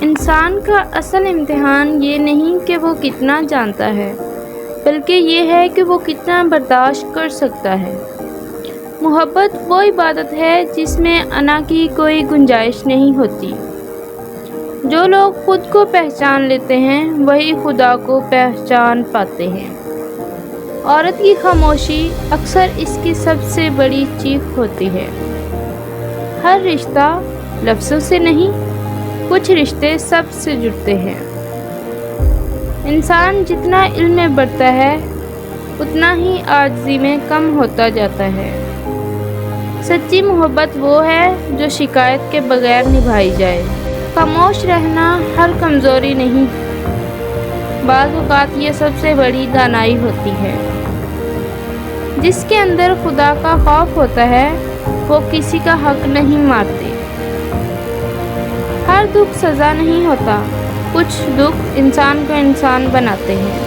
انسان کا اصل امتحان یہ نہیں کہ وہ کتنا جانتا ہے، بلکہ یہ ہے کہ وہ کتنا برداشت کر سکتا ہے۔ محبت وہ عبادت ہے جس میں انا کی کوئی گنجائش نہیں ہوتی۔ جو لوگ خود کو پہچان لیتے ہیں وہی خدا کو پہچان پاتے ہیں۔ عورت کی خاموشی اکثر اس کی سب سے بڑی چیخ ہوتی ہے۔ ہر رشتہ لفظوں سے نہیں، کچھ رشتے سب سے جڑتے ہیں۔ انسان جتنا علم میں بڑھتا ہے اتنا ہی عاجزی میں کم ہوتا جاتا ہے۔ سچی محبت وہ ہے جو شکایت کے بغیر نبھائی جائے۔ خاموش رہنا ہر کمزوری نہیں، بعض اوقات یہ سب سے بڑی دانائی ہوتی ہے۔ جس کے اندر خدا کا خوف ہوتا ہے وہ کسی کا حق نہیں مارتے۔ ہر دکھ سزا نہیں ہوتا، کچھ دکھ انسان کو انسان بناتے ہیں۔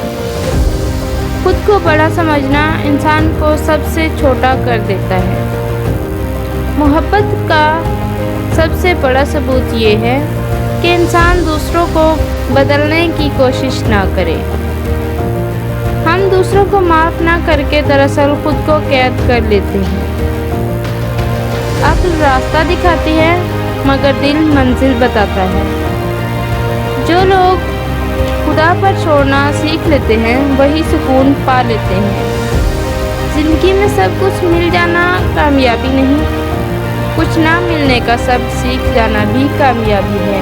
خود کو بڑا سمجھنا انسان کو سب سے چھوٹا کر دیتا ہے۔ محبت کا سب سے بڑا ثبوت یہ ہے کہ انسان دوسروں کو بدلنے کی کوشش نہ کرے۔ ہم دوسروں کو معاف نہ کر کے دراصل خود کو قید کر لیتے ہیں۔ عقل راستہ دکھاتی ہے مگر دل منزل بتاتا ہے۔ جو لوگ خدا پر چھوڑنا سیکھ لیتے ہیں وہی سکون پا لیتے ہیں۔ زندگی میں سب کچھ مل جانا کامیابی نہیں، کچھ نہ ملنے کا سب سیکھ جانا بھی کامیابی ہے۔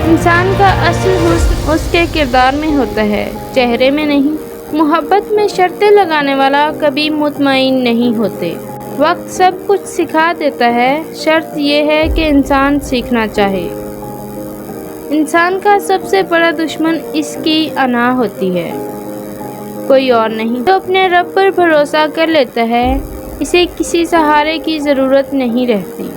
انسان کا اصل حسن اس کے کردار میں ہوتا ہے، چہرے میں نہیں۔ محبت میں شرطیں لگانے والا کبھی مطمئن نہیں ہوتے۔ وقت سب کچھ سکھا دیتا ہے، شرط یہ ہے کہ انسان سیکھنا چاہے۔ انسان کا سب سے بڑا دشمن اس کی انا ہوتی ہے، کوئی اور نہیں۔ جو اپنے رب پر بھروسہ کر لیتا ہے اسے کسی سہارے کی ضرورت نہیں رہتی۔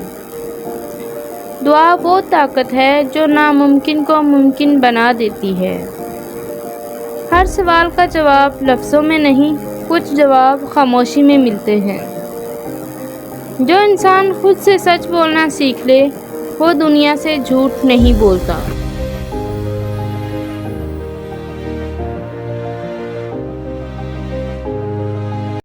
دعا وہ طاقت ہے جو ناممکن کو ممکن بنا دیتی ہے۔ ہر سوال کا جواب لفظوں میں نہیں، کچھ جواب خاموشی میں ملتے ہیں۔ جو انسان خود سے سچ بولنا سیکھ لے وہ دنیا سے جھوٹ نہیں بولتا۔